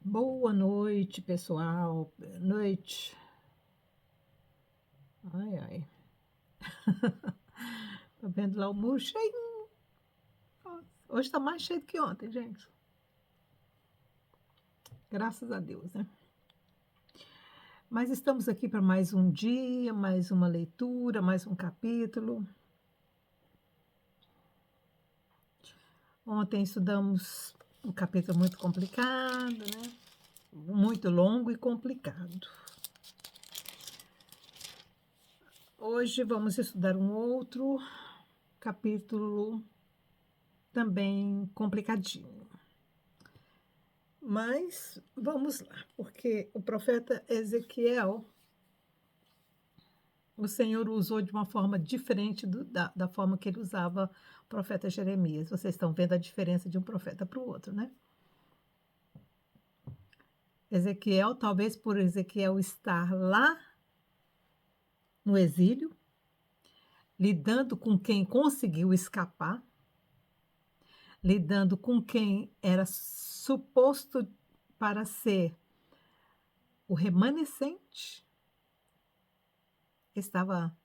Boa noite, pessoal. Boa noite. Ai, ai. Tô vendo lá o muro cheio. Nossa, hoje tá mais cheio do que ontem, gente. Graças a Deus, né? Mas estamos aqui para mais um dia, mais uma leitura, mais um capítulo. Ontem estudamos um capítulo muito complicado, né? Muito longo e complicado. Hoje vamos estudar um outro capítulo também complicadinho. Mas vamos lá, porque o profeta Ezequiel, o Senhor o usou de uma forma diferente da forma que ele usava o profeta Jeremias. Vocês estão vendo a diferença de um profeta para o outro, né? Ezequiel, talvez por Ezequiel estar lá no exílio, lidando com quem conseguiu escapar, lidando com quem era suposto para ser o remanescente, estava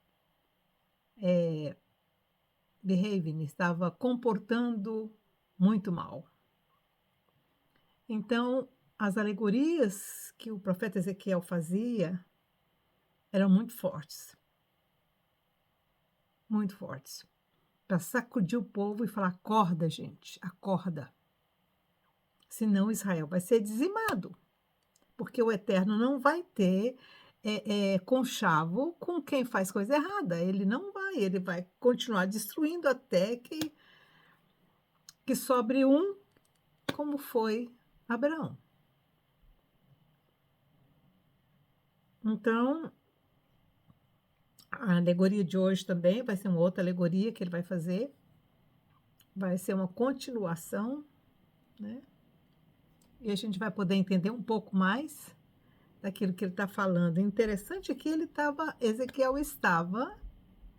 behaving, estava comportando muito mal. Então, as alegorias que o profeta Ezequiel fazia eram muito fortes, para sacudir o povo e falar: acorda, gente, acorda. Senão Israel vai ser dizimado, porque o Eterno não vai ter conchavo com quem faz coisa errada. Ele vai continuar destruindo até que sobre um, como foi Abraão. Então, a alegoria de hoje também vai ser uma outra alegoria que ele vai fazer, vai ser uma continuação, né? E a gente vai poder entender um pouco mais daquilo que ele está falando. Interessante é que Ezequiel estava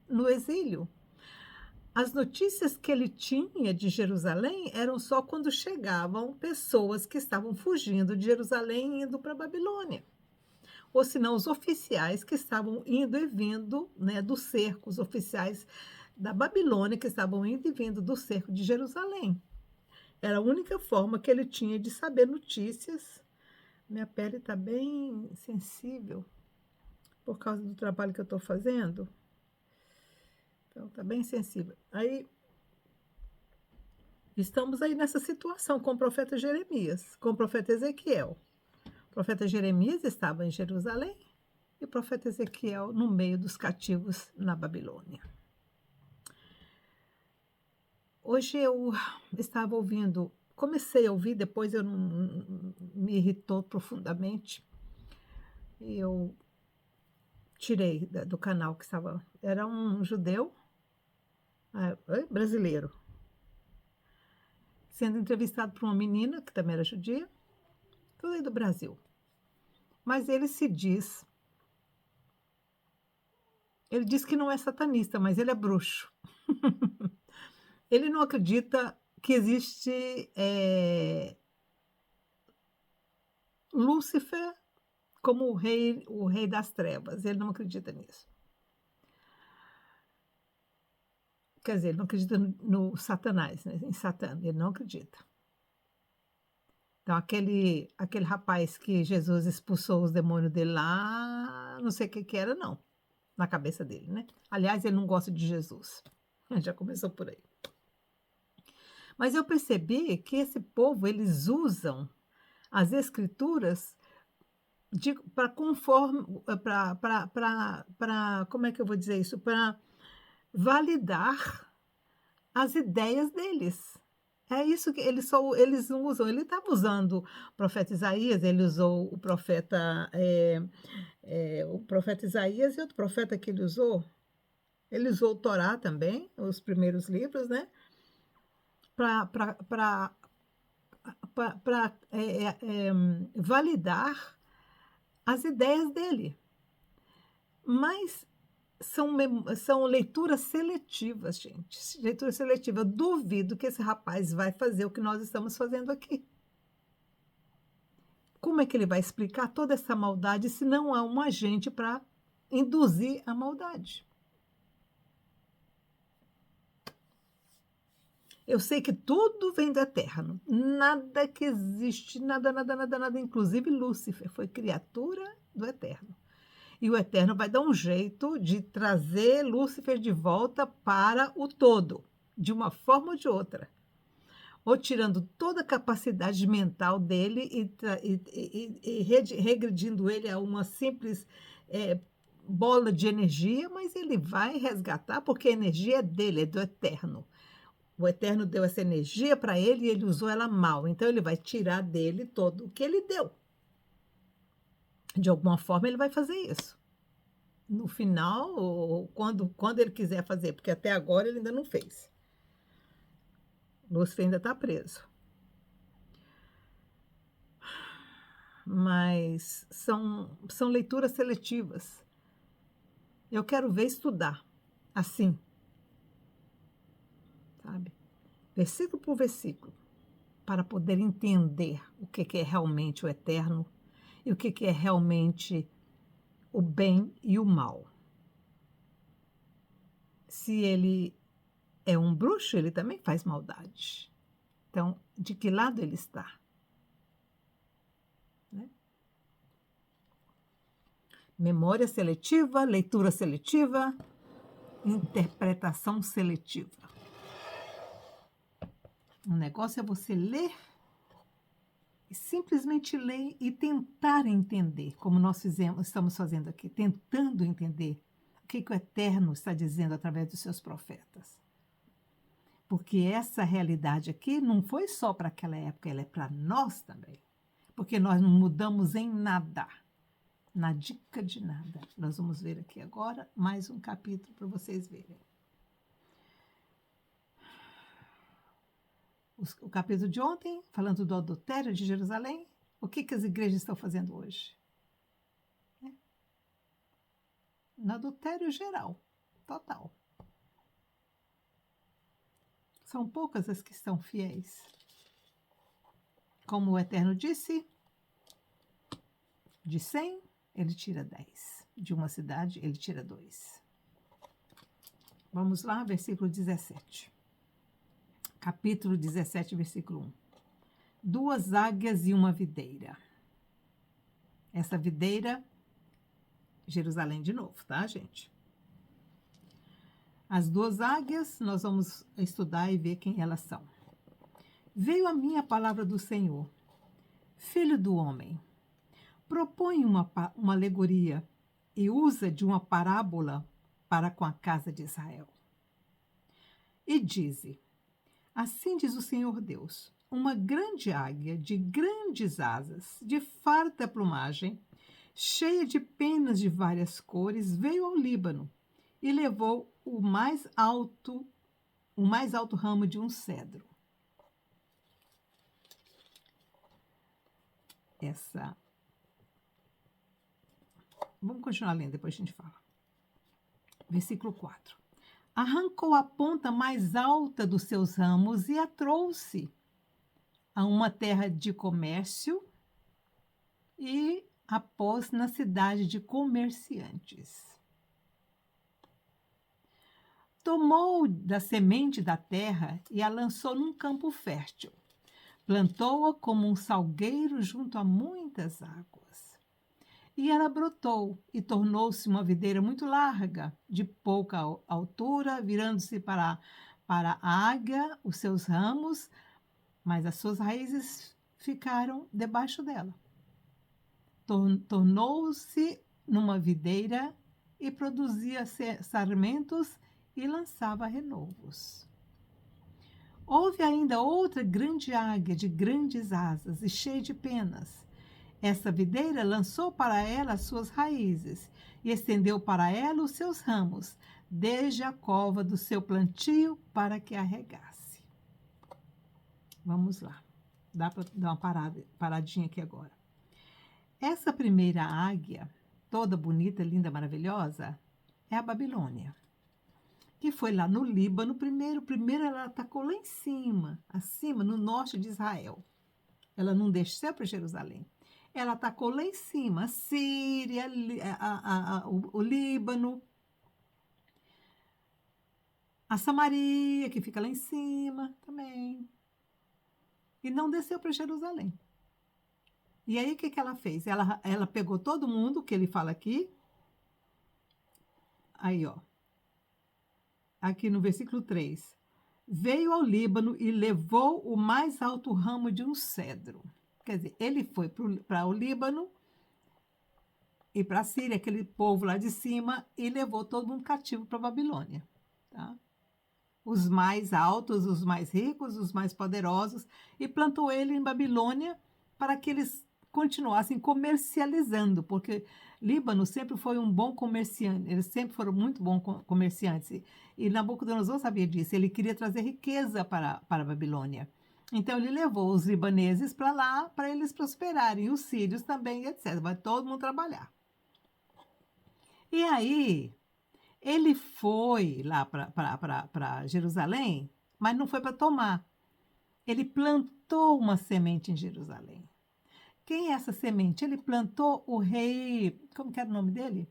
no exílio. As notícias que ele tinha de Jerusalém eram só quando chegavam pessoas que estavam fugindo de Jerusalém e indo para a Babilônia. Ou senão os oficiais que estavam indo e vindo, né, do cerco, os oficiais da Babilônia que estavam indo e vindo do cerco de Jerusalém. Era a única forma que ele tinha de saber notícias. Minha pele está bem sensível por causa do trabalho que eu estou fazendo. Então, está bem sensível. Aí, estamos aí nessa situação com o profeta Jeremias, com o profeta Ezequiel. O profeta Jeremias estava em Jerusalém e o profeta Ezequiel no meio dos cativos na Babilônia. Hoje eu estava ouvindo, comecei a ouvir, depois eu me irritou profundamente. E eu tirei do canal que estava. Era um judeu, brasileiro, sendo entrevistado por uma menina, que também era judia, tudo aí do Brasil. Mas ele diz que não é satanista, mas ele é bruxo. Ele não acredita que existe Lúcifer como o rei das trevas. Ele não acredita nisso. Quer dizer, ele não acredita no Satanás, né? Em Satã, ele não acredita. Então, aquele rapaz que Jesus expulsou os demônios dele lá, não sei o que que era, não, na cabeça dele, né? Aliás, ele não gosta de Jesus. Já começou por aí. Mas eu percebi que esse povo, eles usam as escrituras para conforme, para, como é que eu vou dizer isso? Para validar as ideias deles. É isso que eles não usam. Ele estava usando o profeta Isaías, ele usou o profeta Isaías e outro profeta que ele usou. Ele usou o Torá também, os primeiros livros, né? Para validar as ideias dele. Mas são leituras seletivas, gente. Leitura seletiva. Eu duvido que esse rapaz vai fazer o que nós estamos fazendo aqui. como é que ele vai explicar toda essa maldade se não há um agente para induzir a maldade? Eu sei que tudo vem do eterno, nada que existe, nada, nada, nada, nada, inclusive Lúcifer foi criatura do eterno. E o eterno vai dar um jeito de trazer Lúcifer de volta para o todo, de uma forma ou de outra. Ou tirando toda a capacidade mental dele e regredindo ele a uma simples bola de energia, mas ele vai resgatar, porque a energia é dele, é do eterno. O eterno deu essa energia para ele e ele usou ela mal. Então ele vai tirar dele todo o que ele deu. De alguma forma ele vai fazer isso. No final, ou quando ele quiser fazer, porque até agora ele ainda não fez. Lúcifer ainda está preso. Mas são leituras seletivas. Eu quero ver estudar assim, sabe? Versículo por versículo, para poder entender o que é realmente o eterno e o que é realmente o bem e o mal. Se ele é um bruxo, ele também faz maldade. Então, de que lado ele está? Né? Memória seletiva, leitura seletiva, interpretação seletiva. O negócio é você ler e simplesmente ler e tentar entender, como nós estamos fazendo aqui, tentando entender o que o Eterno está dizendo através dos seus profetas. Porque essa realidade aqui não foi só para aquela época, ela é para nós também. Porque nós não mudamos em nada, na dica de nada. Nós vamos ver aqui agora mais um capítulo para vocês verem. O capítulo de ontem, falando do adultério de Jerusalém, o que as igrejas estão fazendo hoje? No adultério geral, total. São poucas as que estão fiéis. Como o Eterno disse, de 100, ele tira 10. De uma cidade, ele tira 2. Vamos lá, versículo 17. Capítulo 17, versículo 1. 2 águias e uma videira. Essa videira, Jerusalém de novo, tá, gente? As 2 águias, nós vamos estudar e ver quem elas são. Veio a mim a palavra do Senhor. Filho do homem, propõe uma alegoria e usa de uma parábola para com a casa de Israel. E dize, assim diz o Senhor Deus, uma grande águia de grandes asas, de farta plumagem, cheia de penas de várias cores, veio ao Líbano e levou o mais alto ramo de um cedro. Vamos continuar lendo, depois a gente fala. Versículo 4. Arrancou a ponta mais alta dos seus ramos e a trouxe a uma terra de comércio e a pôs na cidade de comerciantes. Tomou da semente da terra e a lançou num campo fértil. Plantou-a como um salgueiro junto a muitas águas. E ela brotou e tornou-se uma videira muito larga, de pouca altura, virando-se para a águia os seus ramos, mas as suas raízes ficaram debaixo dela. Tornou-se numa videira e produzia sarmentos e lançava renovos. Houve ainda outra grande águia de grandes asas e cheia de penas. Essa videira lançou para ela as suas raízes e estendeu para ela os seus ramos, desde a cova do seu plantio para que a regasse. Vamos lá. Dá para dar uma paradinha aqui agora. Essa primeira águia, toda bonita, linda, maravilhosa, é a Babilônia, que foi lá no Líbano primeiro ela atacou lá em cima, acima, no norte de Israel. Ela não desceu para Jerusalém. Ela atacou lá em cima, a Síria, o Líbano, a Samaria, que fica lá em cima também. E não desceu para Jerusalém. E aí, o que ela fez? Ela pegou todo mundo, que ele fala aqui. Aí, ó. Aqui no versículo 3. Veio ao Líbano e levou o mais alto ramo de um cedro. Quer dizer, ele foi para o Líbano e para a Síria, aquele povo lá de cima, e levou todo mundo cativo para a Babilônia. Tá? Os mais altos, os mais ricos, os mais poderosos, e plantou ele em Babilônia para que eles continuassem comercializando, porque Líbano sempre foi um bom comerciante, eles sempre foram muito bons comerciantes, e Nabucodonosor sabia disso, ele queria trazer riqueza para a Babilônia. Então ele levou os libaneses para lá, para eles prosperarem, os sírios também, etc. Vai todo mundo trabalhar. E aí, ele foi lá para Jerusalém, mas não foi para tomar. Ele plantou uma semente em Jerusalém. Quem é essa semente? Ele plantou o rei. Como que era o nome dele?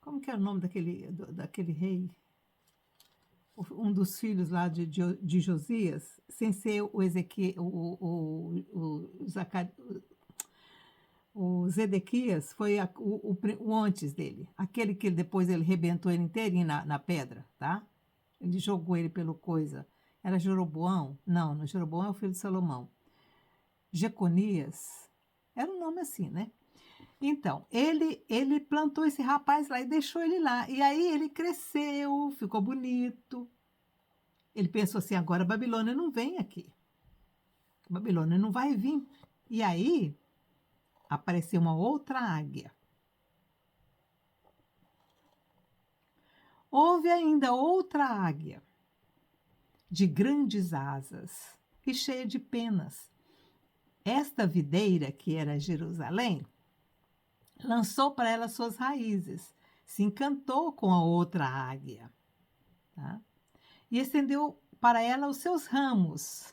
Como que era o nome daquele rei? Um dos filhos lá de Josias, sem ser o Ezequiel, o Zedequias foi o antes dele, aquele que depois ele rebentou ele inteirinho na pedra, tá? Ele jogou ele pelo coisa. Era Jeroboão? Não, Jeroboão é o filho de Salomão. Jeconias, era um nome assim, né? Então, ele plantou esse rapaz lá e deixou ele lá. E aí ele cresceu, ficou bonito. Ele pensou assim, agora a Babilônia não vem aqui. A Babilônia não vai vir. E aí apareceu uma outra águia. Houve ainda outra águia, de grandes asas e cheia de penas. Esta videira, que era Jerusalém, lançou para ela suas raízes, se encantou com a outra águia, tá? E estendeu para ela os seus ramos,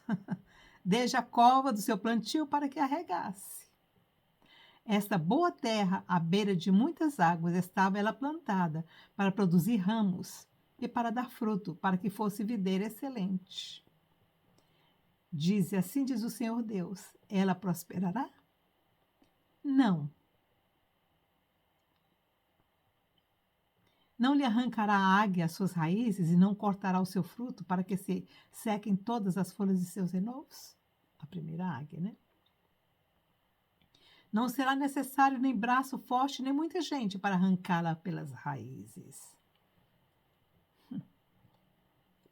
desde a cova do seu plantio para que a regasse. Esta boa terra, à beira de muitas águas, estava ela plantada para produzir ramos e para dar fruto, para que fosse videira excelente. Assim diz o Senhor Deus, ela prosperará? Não. Não lhe arrancará a águia as suas raízes e não cortará o seu fruto para que se sequem todas as folhas de seus renovos? A primeira águia, né? Não será necessário nem braço forte, nem muita gente para arrancá-la pelas raízes.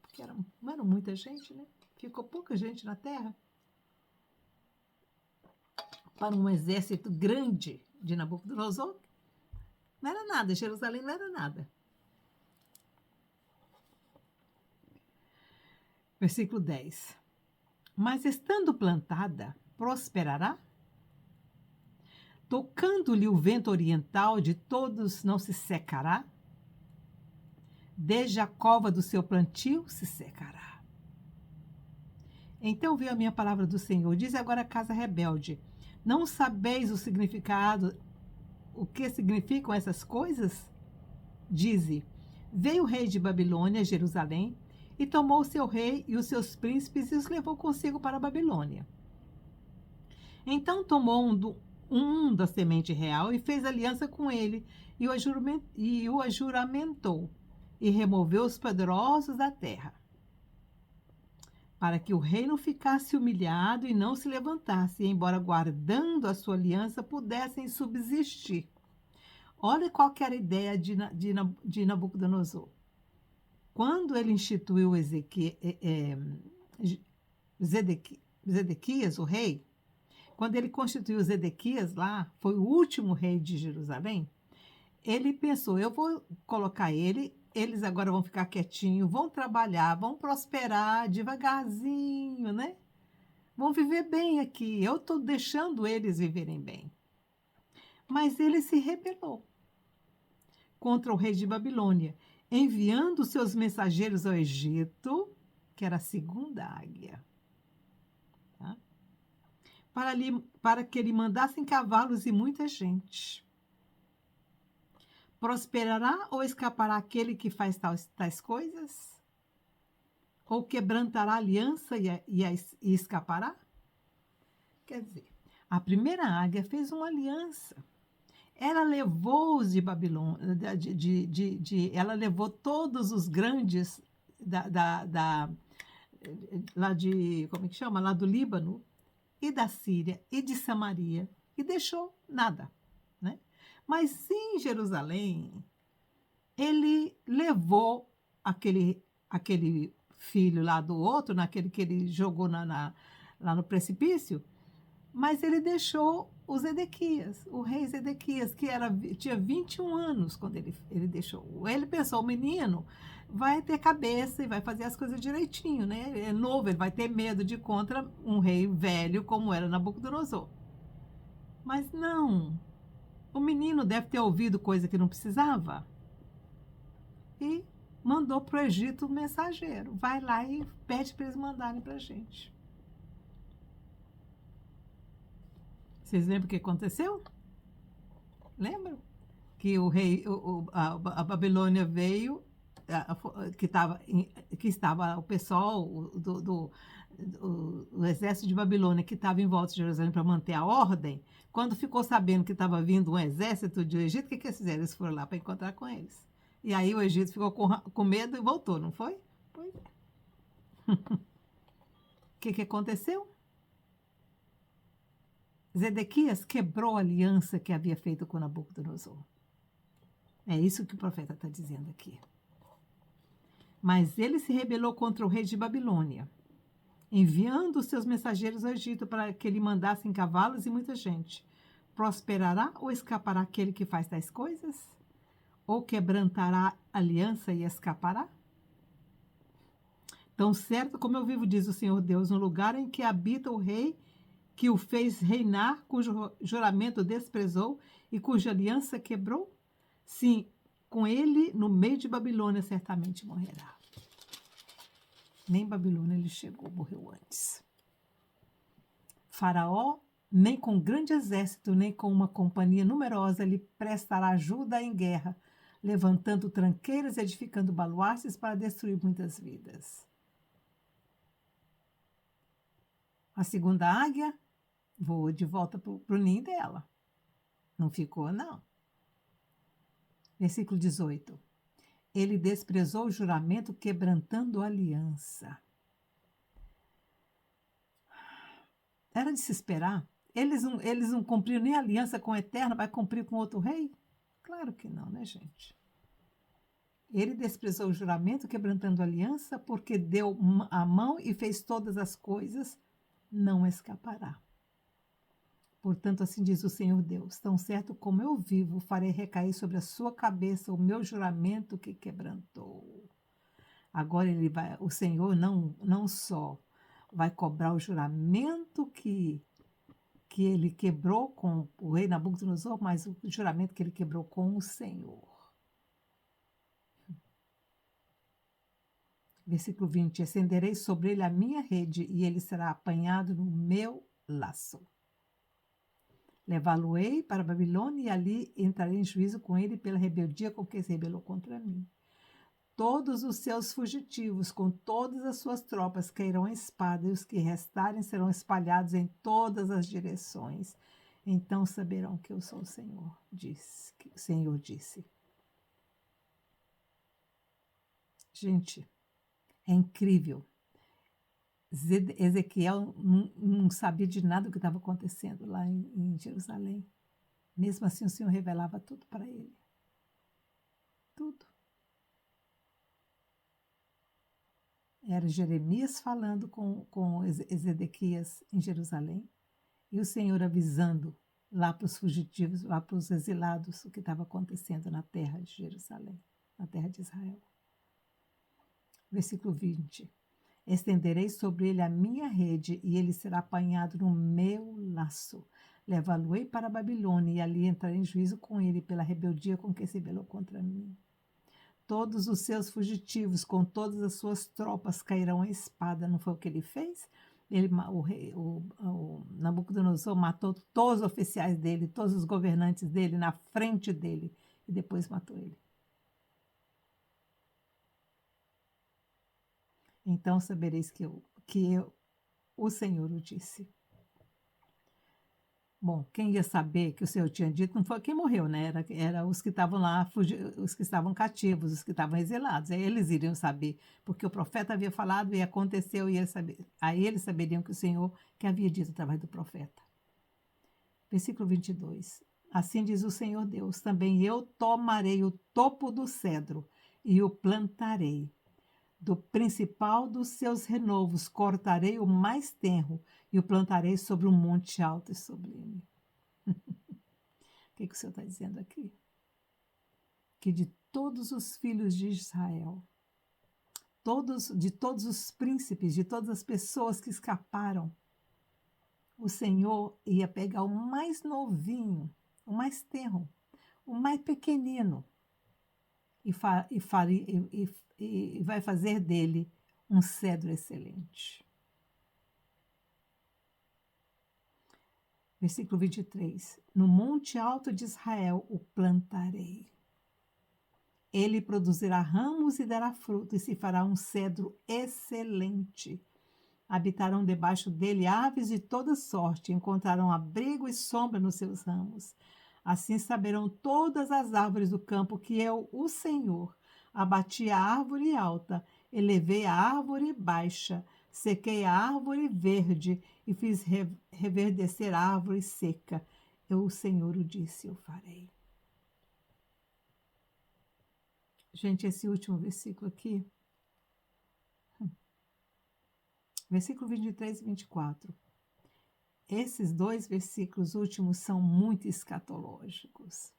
Porque não era muita gente, né? Ficou pouca gente na terra. Para um exército grande de Nabucodonosor, não era nada. Jerusalém não era nada. Versículo 10. Mas estando plantada, prosperará? Tocando-lhe o vento oriental, de todos não se secará? Desde a cova do seu plantio se secará. Então veio a minha palavra do Senhor. Diz agora a casa rebelde: não sabeis o significado, o que significam essas coisas? Dize: veio o rei de Babilônia a Jerusalém e tomou o seu rei e os seus príncipes e os levou consigo para a Babilônia. Então tomou um da semente real e fez aliança com ele e o ajuramentou e removeu os poderosos da terra, para que o reino ficasse humilhado e não se levantasse, e, embora guardando a sua aliança, pudessem subsistir. Olha qual que era a ideia de Nabucodonosor. Quando ele instituiu Zedequias, o rei, quando ele constituiu Zedequias lá, foi o último rei de Jerusalém, ele pensou, eu vou colocar eles agora vão ficar quietinhos, vão trabalhar, vão prosperar devagarzinho, né? Vão viver bem aqui, eu estou deixando eles viverem bem. Mas ele se rebelou contra o rei de Babilônia, enviando seus mensageiros ao Egito, que era a segunda águia. Tá? para que lhe mandassem cavalos e muita gente. Prosperará ou escapará aquele que faz tais coisas? Ou quebrantará a aliança e escapará? Quer dizer, a primeira águia fez uma aliança. Ela levou os de Babilônia, ela levou todos os grandes lá de, como é que chama? Lá do Líbano, e da Síria, e de Samaria, e deixou nada, né? Mas em Jerusalém, ele levou aquele filho lá do outro, naquele que ele jogou lá no precipício, mas ele deixou o Zedequias, o rei Zedequias, que tinha 21 anos quando ele deixou. Ele pensou, o menino vai ter cabeça e vai fazer as coisas direitinho, né? Ele é novo, ele vai ter medo de contra um rei velho como era Nabucodonosor. Mas não, o menino deve ter ouvido coisa que não precisava e mandou para o Egito um mensageiro. Vai lá e pede para eles mandarem para a gente. Vocês lembram o que aconteceu? Lembram? Que o rei, a Babilônia veio, que estava o pessoal o exército de Babilônia que estava em volta de Jerusalém para manter a ordem. Quando ficou sabendo que estava vindo um exército do Egito, o que eles fizeram? Eles foram lá para encontrar com eles. E aí o Egito ficou com medo e voltou, não foi? Pois é. O que aconteceu? Zedequias quebrou a aliança que havia feito com Nabucodonosor. É isso que o profeta está dizendo aqui. Mas ele se rebelou contra o rei de Babilônia, enviando os seus mensageiros ao Egito para que lhe mandassem cavalos e muita gente. Prosperará ou escapará aquele que faz tais coisas? Ou quebrantará a aliança e escapará? Tão certo como eu vivo, diz o Senhor Deus, no lugar em que habita o rei que o fez reinar, cujo juramento desprezou e cuja aliança quebrou? Sim, com ele no meio de Babilônia certamente morrerá. Nem Babilônia ele chegou, morreu antes. Faraó, nem com grande exército, nem com uma companhia numerosa, lhe prestará ajuda em guerra, levantando tranqueiras e edificando baluartes para destruir muitas vidas. A segunda águia voou de volta para o ninho dela. Não ficou, não. Versículo 18. Ele desprezou o juramento, quebrantando a aliança. Era de se esperar. Eles não cumpriram nem a aliança com o Eterno, vai cumprir com outro rei? Claro que não, né, gente? Ele desprezou o juramento, quebrantando a aliança, porque deu a mão e fez todas as coisas, não escapará. Portanto, assim diz o Senhor Deus, tão certo como eu vivo, farei recair sobre a sua cabeça o meu juramento que quebrantou. Agora o Senhor não só vai cobrar o juramento que ele quebrou com o rei Nabucodonosor, mas o juramento que ele quebrou com o Senhor. Versículo 20, estenderei sobre ele a minha rede e ele será apanhado no meu laço. Levá-lo-ei para a Babilônia e ali entrarei em juízo com ele pela rebeldia com que se rebelou contra mim. Todos os seus fugitivos, com todas as suas tropas, cairão a espada, e os que restarem serão espalhados em todas as direções. Então saberão que eu sou o Senhor, que o Senhor disse. Gente, é incrível. Ezequiel não sabia de nada do que estava acontecendo lá em Jerusalém. Mesmo assim, o Senhor revelava tudo para ele. Tudo. Era Jeremias falando com Ezequias em Jerusalém e o Senhor avisando lá para os fugitivos, lá para os exilados, o que estava acontecendo na terra de Jerusalém, na terra de Israel. Versículo 20. Estenderei sobre ele a minha rede e ele será apanhado no meu laço. Levá-lo-ei para a Babilônia e ali entrarei em juízo com ele pela rebeldia com que se rebelou contra mim. Todos os seus fugitivos, com todas as suas tropas, cairão à espada. Não foi o que ele fez? O Nabucodonosor matou todos os oficiais dele, todos os governantes dele na frente dele, e depois matou ele. Então sabereis que o Senhor o disse. Bom, quem ia saber que o Senhor tinha dito não foi quem morreu, né? Era os que estavam lá, os que estavam cativos, os que estavam exilados. Aí eles iriam saber, porque o profeta havia falado e aconteceu, e aí eles saberiam que o Senhor que havia dito através do profeta. Versículo 22. Assim diz o Senhor Deus: também eu tomarei o topo do cedro e o plantarei. Do principal dos seus renovos cortarei o mais tenro e o plantarei sobre um monte alto e sublime. O que o Senhor está dizendo aqui? Que de todos os filhos de Israel, de todos os príncipes, de todas as pessoas que escaparam, o Senhor ia pegar o mais novinho, o mais tenro, o mais pequenino, e vai fazer dele um cedro excelente. Versículo 23. No monte alto de Israel o plantarei. Ele produzirá ramos e dará fruto, e se fará um cedro excelente. Habitarão debaixo dele aves de toda sorte, encontrarão abrigo e sombra nos seus ramos. Assim saberão todas as árvores do campo que eu, o Senhor, abati a árvore alta, elevei a árvore baixa, sequei a árvore verde e fiz reverdecer a árvore seca. Eu, o Senhor, o disse, eu farei. Gente, esse último versículo aqui, versículo 23 e 24. Esses dois versículos últimos são muito escatológicos.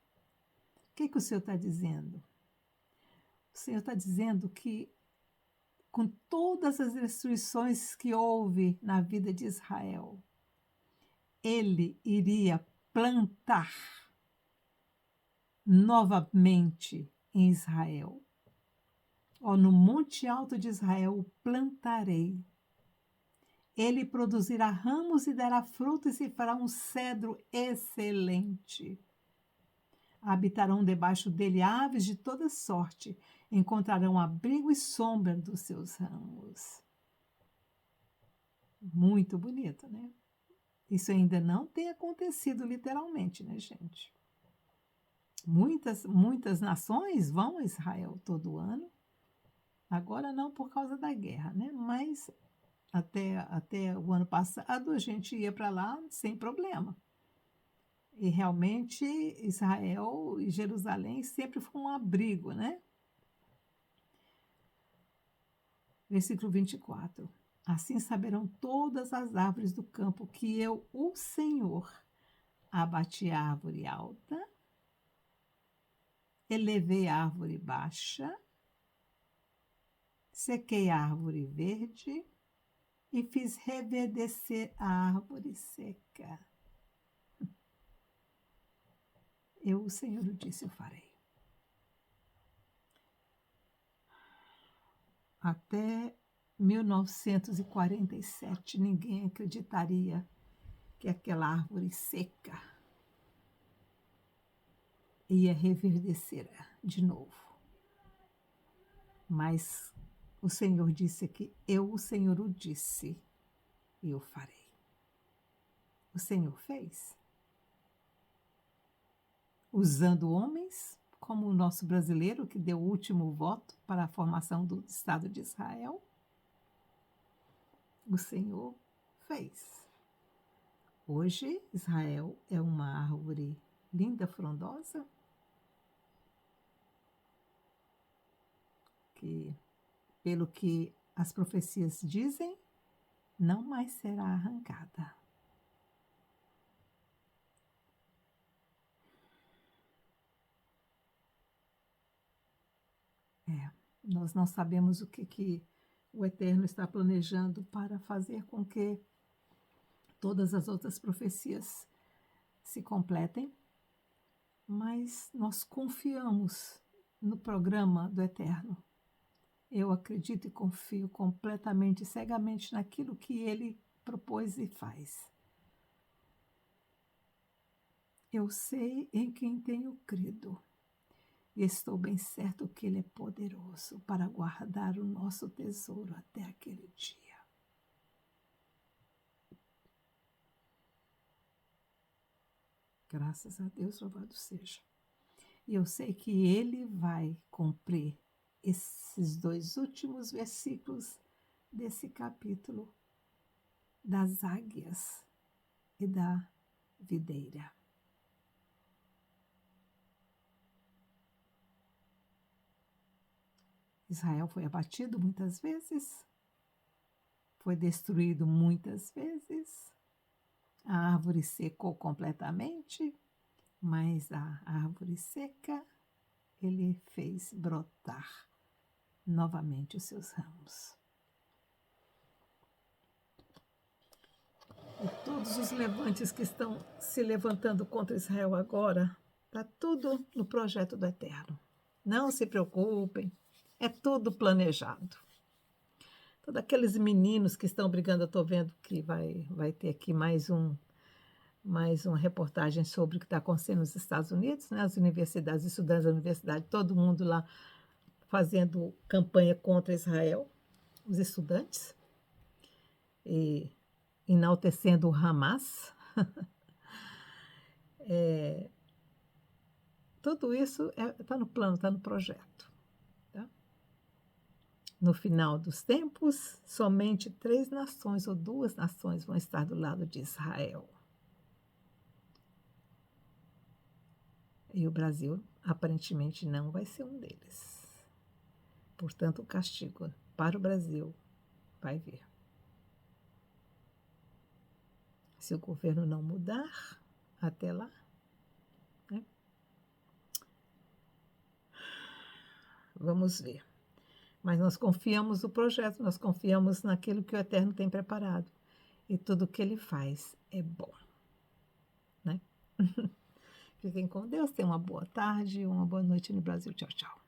O que o Senhor está dizendo? O Senhor está dizendo que, com todas as destruições que houve na vida de Israel, ele iria plantar novamente em Israel. No monte alto de Israel o plantarei. Ele produzirá ramos e dará frutos e fará um cedro excelente. Habitarão debaixo dele aves de toda sorte, encontrarão abrigo e sombra dos seus ramos. Muito bonito, né? Isso ainda não tem acontecido literalmente, né, gente? Muitas nações vão a Israel todo ano. Agora não por causa da guerra, né? Mas até o ano passado a gente ia para lá sem problema. E realmente Israel e Jerusalém sempre foi um abrigo, né? Versículo 24. Assim saberão todas as árvores do campo que eu, o Senhor, abati a árvore alta, elevei a árvore baixa, sequei a árvore verde e fiz reverdecer a árvore seca. Eu, o Senhor, o disse, eu farei. Até 1947, ninguém acreditaria que aquela árvore seca ia reverdecer de novo. Mas o Senhor disse que eu, o Senhor, o disse, e eu farei. O Senhor fez. Usando homens, como o nosso brasileiro, que deu o último voto para a formação do Estado de Israel. O Senhor fez. Hoje, Israel é uma árvore linda, frondosa, que, pelo que as profecias dizem, não mais será arrancada. Nós não sabemos o que o Eterno está planejando para fazer com que todas as outras profecias se completem, mas nós confiamos no programa do Eterno. Eu acredito e confio completamente, cegamente naquilo que Ele propôs e faz. Eu sei em quem tenho crido, e estou bem certo que Ele é poderoso para guardar o nosso tesouro até aquele dia. Graças a Deus, louvado seja. E eu sei que Ele vai cumprir esses 2 últimos versículos desse capítulo das águias e da videira. Israel foi abatido muitas vezes, foi destruído muitas vezes, a árvore secou completamente, mas a árvore seca ele fez brotar novamente os seus ramos. E todos os levantes que estão se levantando contra Israel agora, está tudo no projeto do Eterno. Não se preocupem, é tudo planejado. Todos aqueles meninos que estão brigando, eu estou vendo que vai ter aqui mais uma reportagem sobre o que está acontecendo nos Estados Unidos, né? As universidades, os estudantes da universidade, todo mundo lá fazendo campanha contra Israel, os estudantes, e enaltecendo o Hamas. Tudo isso está no plano, está no projeto. Tá? No final dos tempos, somente 3 nações ou 2 nações vão estar do lado de Israel. E o Brasil, aparentemente, não vai ser um deles. Portanto, o castigo para o Brasil vai vir. Se o governo não mudar até lá, né? Vamos ver. Mas nós confiamos no projeto, nós confiamos naquilo que o Eterno tem preparado. E tudo que ele faz é bom. Né? Fiquem com Deus, tenham uma boa tarde, uma boa noite no Brasil. Tchau, tchau.